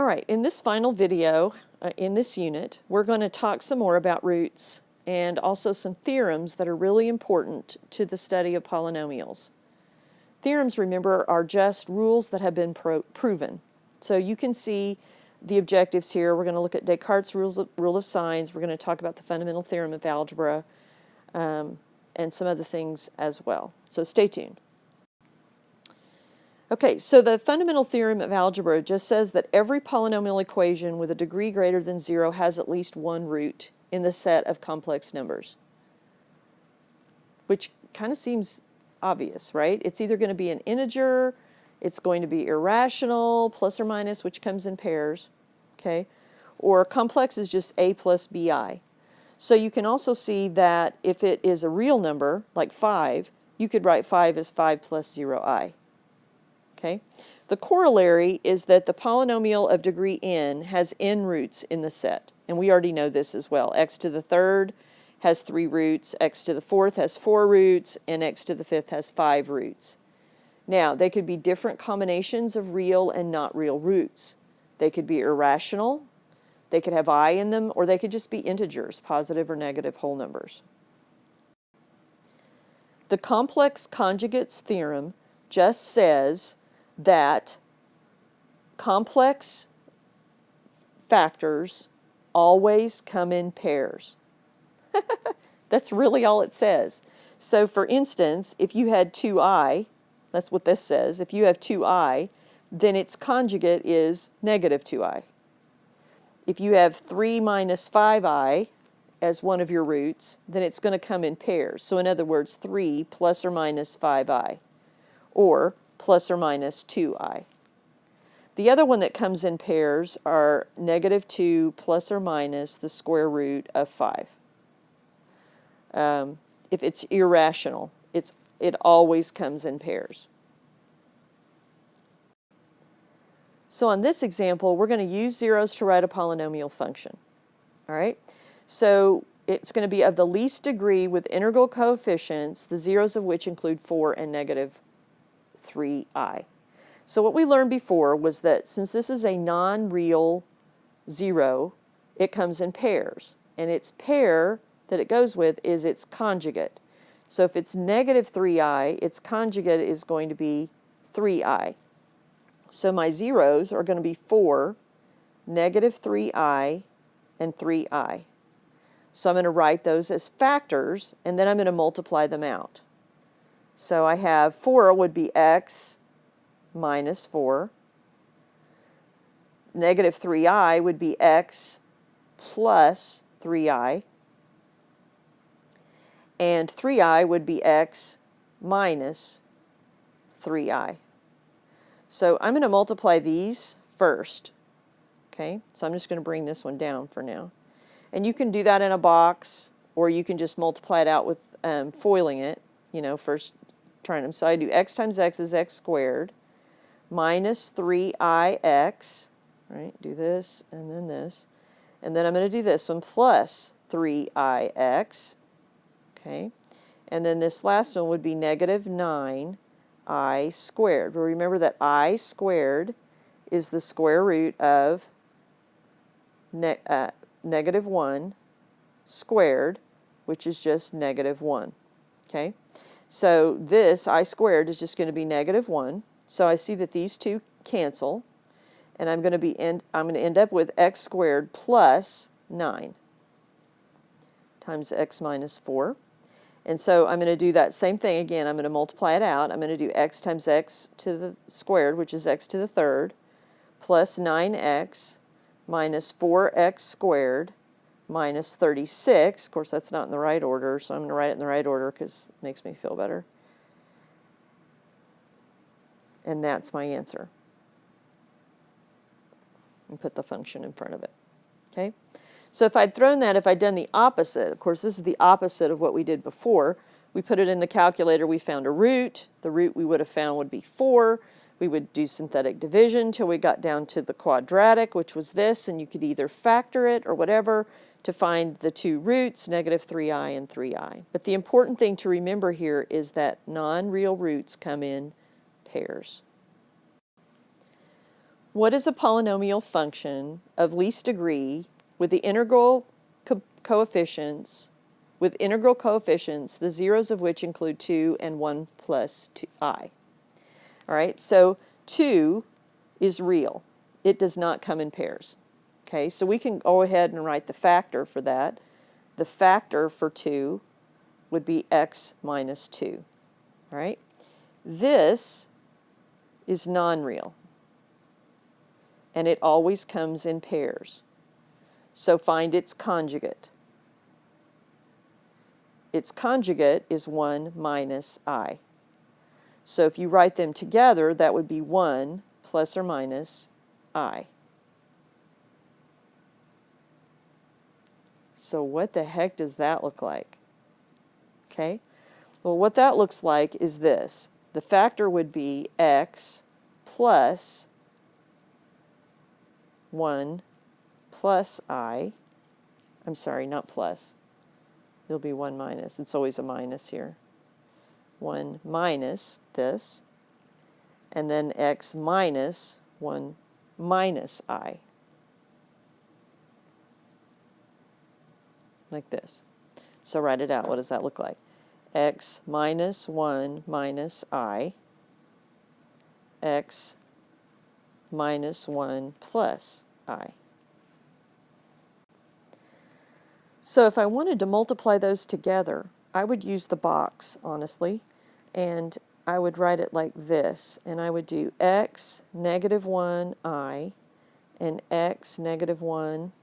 right, in this final video, in this unit, we're going to talk some more about roots and also some theorems that are really important to the study of polynomials. Theorems, remember, are just rules that have been proven. So you can see the objectives here. We're going to look at Descartes' rule of signs. We're going to talk about the fundamental theorem of algebra and some other things as well. So stay tuned. Okay, so the fundamental theorem of algebra just says that every polynomial equation with a degree greater than 0 has at least one root in the set of complex numbers, which kind of seems obvious, right? It's either going to be an integer, it's going to be irrational, plus or minus, which comes in pairs, okay? Or complex is just a plus bi. So you can also see that if it is a real number, like 5, you could write 5 as 5 plus 0i. Okay? The corollary is that the polynomial of degree n has n roots in the set. And we already know this as well. X to the third has 3 roots, x to the fourth has 4 roots, and x to the fifth has 5 roots. Now, they could be different combinations of real and not real roots. They could be irrational, they could have I in them, or they could just be integers, positive or negative whole numbers. The complex conjugates theorem just says that complex factors always come in pairs. That's really all it says. So for instance, if you had 2i, that's what this says, if you have 2i, then its conjugate is negative 2i. If you have 3 minus 5i as one of your roots, then it's going to come in pairs. So in other words, 3 plus or minus 5i, or plus or minus 2i. The other one that comes in pairs are negative 2 plus or minus the square root of 5. If it's irrational, it always comes in pairs. So on this example, we're going to use zeros to write a polynomial function. All right? So it's going to be of the least degree with integral coefficients, the zeros of which include 4 and negative 3i. So what we learned before was that since this is a non-real zero, it comes in pairs. And its pair that it goes with is its conjugate. So if it's negative 3i, its conjugate is going to be 3i. So my zeros are going to be 4, negative 3i, and 3i. So I'm going to write those as factors, and then I'm going to multiply them out. So I have 4 would be x minus 4. Negative 3i would be x plus 3i. And 3i would be x minus 3i. So I'm going to multiply these first. Okay, so I'm just going to bring this one down for now. And you can do that in a box, or you can just multiply it out with foiling it, you know, first trying them. So I do x times x is x squared minus 3ix, right? Do this and then this. And then I'm going to do this one plus 3ix, okay? And then this last one would be negative 9i squared. But remember that I squared is the square root of negative 1 squared, which is just negative 1, okay? So this I squared is just going to be negative 1. So I see that these two cancel, and I'm going to end up with x squared plus 9 times x minus 4. And so I'm going to do that same thing again. I'm going to multiply it out. I'm going to do x times x to the squared, which is x to the third, plus 9x minus 4x squared minus 36. Of course, that's not in the right order, so I'm going to write it in the right order because it makes me feel better. And that's my answer. And put the function in front of it. Okay? So if I'd thrown that, if I'd done the opposite, of course this is the opposite of what we did before. We put it in the calculator, we found a root. The root we would have found would be 4. We would do synthetic division till we got down to the quadratic, which was this, and you could either factor it or whatever to find the two roots, negative 3i and 3i. But the important thing to remember here is that non-real roots come in pairs. What is a polynomial function of least degree with the integral coefficients, the zeros of which include 2 and 1 plus I? All right, so 2 is real. It does not come in pairs. Okay, so we can go ahead and write the factor for that. The factor for 2 would be x minus 2. All right, this is non-real, and it always comes in pairs. So find its conjugate. Its conjugate is 1 minus I. So if you write them together, that would be 1 plus or minus I. So what the heck does that look like? Okay, well, what that looks like is this. The factor would be x plus 1 plus I. I'm sorry, not plus. It'll be 1 minus. It's always a minus here. 1 minus this, and then x minus 1 minus I. Like this. So write it out. What does that look like? X minus 1 minus I, x minus 1 plus I. So if I wanted to multiply those together, I would use the box, honestly, and I would write it like this, and I would do x negative 1 I and x negative 1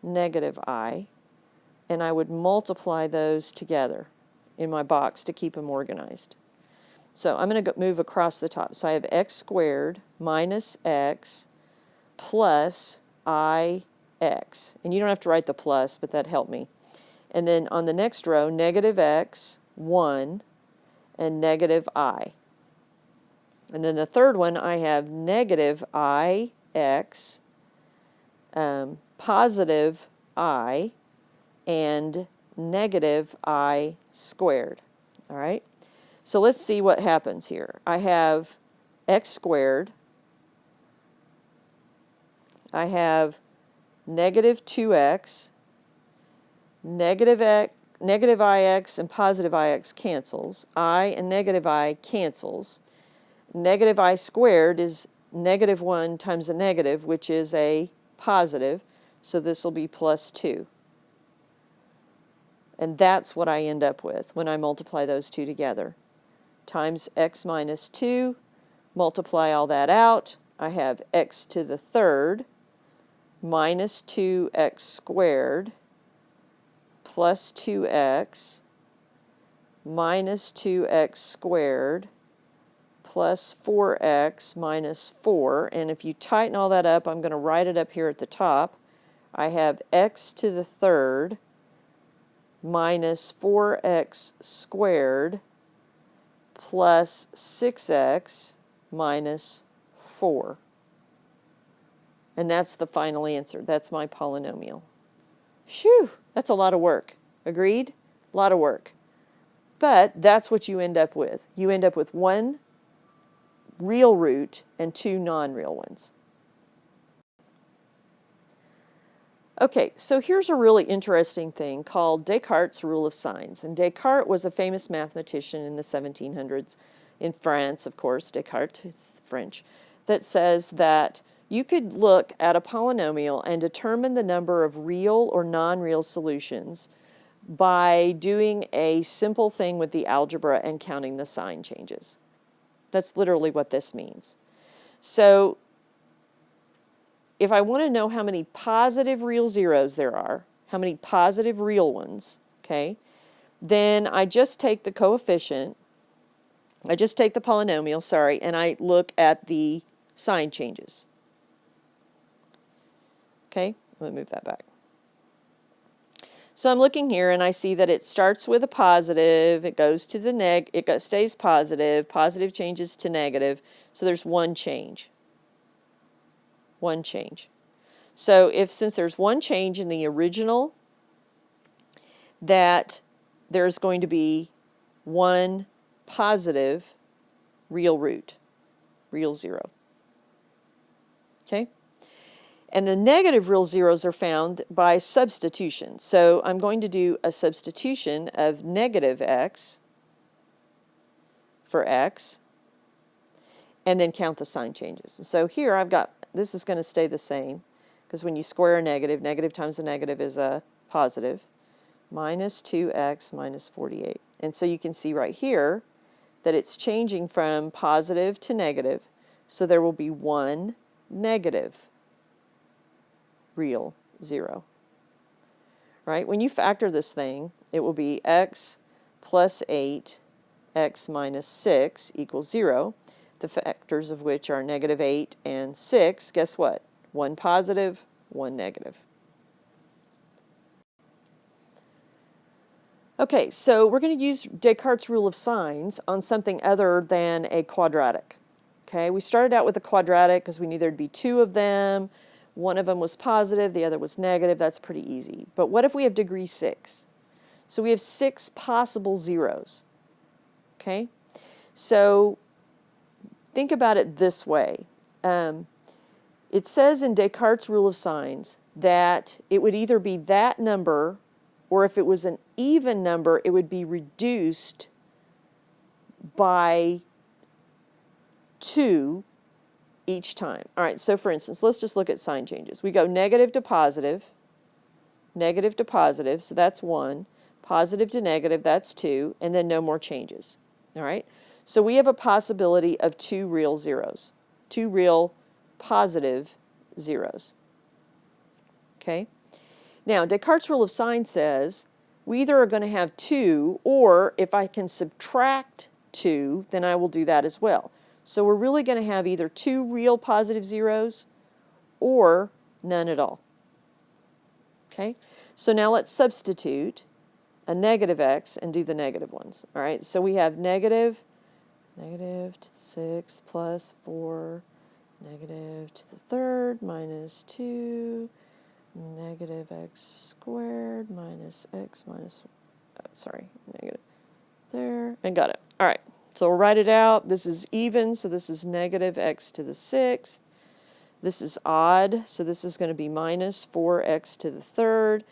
negative I, and I would multiply those together in my box to keep them organized. So I'm going to move across the top. So I have x squared minus x plus ix. And you don't have to write the plus, but that helped me. And then on the next row, negative x, 1, and negative I. And then the third one, I have negative ix, positive I, and negative I squared. All right? So let's see what happens here. I have x squared. I have negative 2x, negative ix and positive ix cancels. I and negative I cancels. Negative I squared is negative 1 times a negative, which is a positive. So this will be plus 2. And that's what I end up with when I multiply those two together. Times x minus 2, multiply all that out. I have x to the third minus 2x squared plus 2x minus 2x squared plus 4x minus 4. And if you tighten all that up, I'm going to write it up here at the top. I have x to the third minus 4x squared plus 6x minus 4. And that's the final answer. That's my polynomial. Phew, that's a lot of work. Agreed? A lot of work. But that's what you end up with. You end up with one real root and two non-real ones. Okay, so here's a really interesting thing called Descartes' rule of signs. And Descartes was a famous mathematician in the 1700s in France, of course. Descartes is French. That says that you could look at a polynomial and determine the number of real or non-real solutions by doing a simple thing with the algebra and counting the sign changes. That's literally what this means. So if I want to know how many positive real zeros there are, how many positive real ones, okay, then I just take the coefficient, I just take the polynomial, sorry, and I look at the sign changes. Okay, let me move that back. So I'm looking here and I see that it starts with a positive, it goes to the it stays positive, positive changes to negative, so there's one change. One change. So since there's one change in the original, that there's going to be one positive real root, real zero. Okay? And the negative real zeros are found by substitution. So I'm going to do a substitution of negative x for x, and then count the sign changes. So here I've got, this is going to stay the same, because when you square a negative, negative times a negative is a positive, minus 2x minus 48. And so you can see right here that it's changing from positive to negative, so there will be one negative real zero. Right? When you factor this thing, it will be x plus 8, x minus 6 equals 0. The factors of which are negative 8 and 6. Guess what? One positive, one negative. Okay, so we're going to use Descartes' rule of signs on something other than a quadratic. Okay, we started out with a quadratic because we knew there'd be two of them. One of them was positive, the other was negative. That's pretty easy. But what if we have degree 6? So we have 6 possible zeros. Okay, so think about it this way. It says in Descartes' rule of signs that it would either be that number, or if it was an even number, it would be reduced by 2 each time. All right, so for instance, let's just look at sign changes. We go negative to positive, so that's 1, positive to negative, that's 2, and then no more changes. All right, so we have a possibility of 2 real zeros, 2 real positive zeros. Okay, now Descartes' rule of signs says we either are going to have 2, or if I can subtract 2, then I will do that as well. So we're really going to have either 2 real positive zeros or none at all. Okay, so now let's substitute a negative x and do the negative ones. All right, so we have negative to the 6 plus 4, negative to the third minus 2, negative x squared minus x minus, negative there, and got it. All right, so we'll write it out. This is even, so this is negative x to the 6th. This is odd, so this is going to be minus 4x to the third.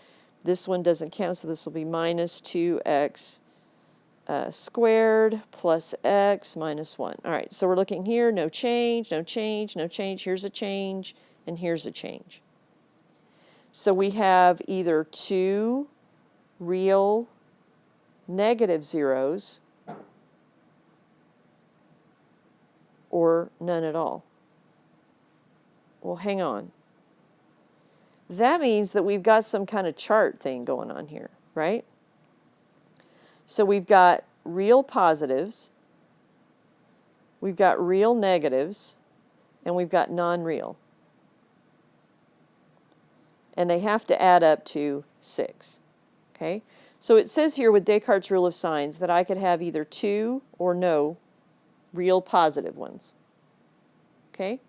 This one doesn't count, so this will be minus 2x squared plus x minus 1. All right, so we're looking here, no change, no change, no change. Here's a change, and here's a change. So we have either 2 real negative zeros or none at all. Well, hang on. That means that we've got some kind of chart thing going on here, right? So we've got real positives, we've got real negatives, and we've got non-real. And they have to add up to 6. Okay? So it says here with Descartes' rule of signs that I could have either 2 or no real positive ones. Okay?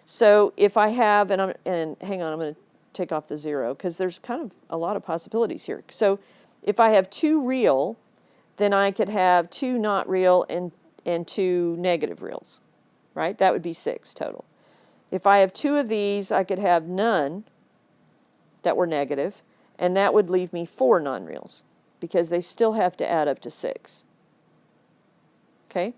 So if I have, and hang on, I'm going to take off the 0 because there's kind of a lot of possibilities here. So if I have 2 real, then I could have 2 not real and 2 negative reals, right? That would be 6 total. If I have 2 of these, I could have none that were negative, and that would leave me 4 non-reals because they still have to add up to 6. Okay?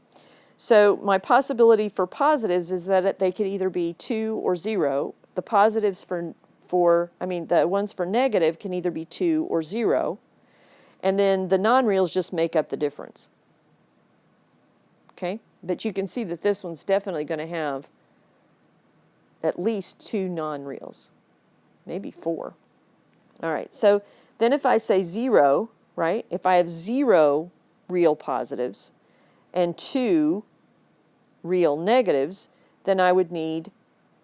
So my possibility for positives is that they could either be 2 or 0. The positives the ones for negative can either be 2 or 0. And then the non-reals just make up the difference. Okay? But you can see that this one's definitely going to have at least 2 non-reals. Maybe 4. All right, so then if I say 0, right, if I have 0 real positives and 2 real negatives, then I would need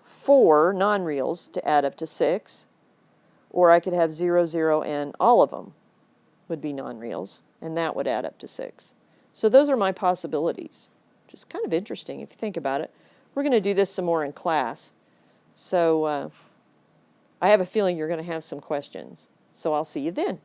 4 non-reals to add up to 6, or I could have 0, 0, and all of them would be non-reals, and that would add up to 6. So those are my possibilities, which is kind of interesting if you think about it. We're going to do this some more in class, so I have a feeling you're going to have some questions. So I'll see you then.